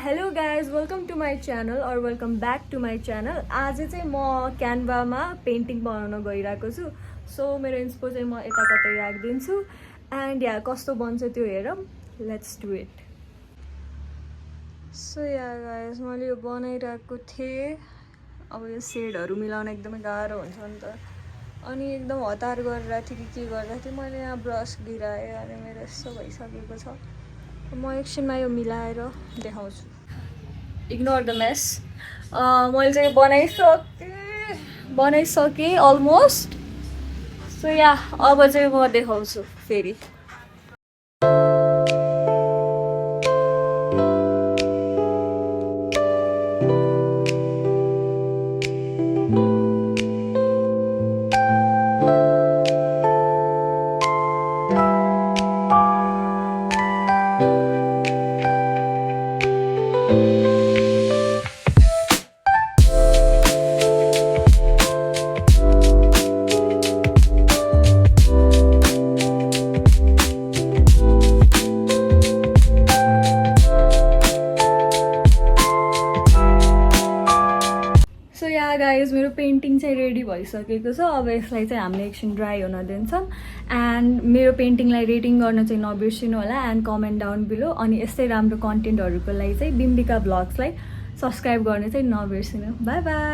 Hello guys welcome to my channel और welcome back to my channel. आज चाहिँ म क्यानभामा पेन्टिङ बनाउन गइरहेको छु। सो मेरो इन्सपो चाहिँ म यता कतै राखिदिन्छु एन्ड या कस्तो बन्छ त्यो हेरौँ। Let's do it. So yeah guys मैले यो बनाइरहेको थिएँ। अब यो सेडहरू मिलाउन एकदमै गाह्रो हुन्छ नि त, अनि एकदम हतार गरिरहेको थिएँ कि के गर्दा थिएँ। मैले यहाँ ब्रस गिराएँ अनि मेरो यस्तो भइसकेको छ। म एकछिनमा यो मिलाएर देखाउँछु। Ignore the mess. मैले चाहिँ बनाइसकेँ अलमोस्ट। सो या अब चाहिँ म देखाउँछु फेरि। सो या गाइज मेरो पेन्टिङ चाहिँ रेडी भइसकेको छ। अब यसलाई चाहिँ हामीले एकछिन ड्राई हुन दिन्छौँ एन्ड मेरो पेन्टिङलाई रेटिङ गर्न चाहिँ नबिर्सिनु होला एन्ड कमेन्ट डाउन बिलो। अनि यस्तै राम्रो कन्टेन्टहरूको लागि चाहिँ बिम्बिका ब्लग्सलाई सब्सक्राइब गर्न चाहिँ नबिर्सिनु। By by.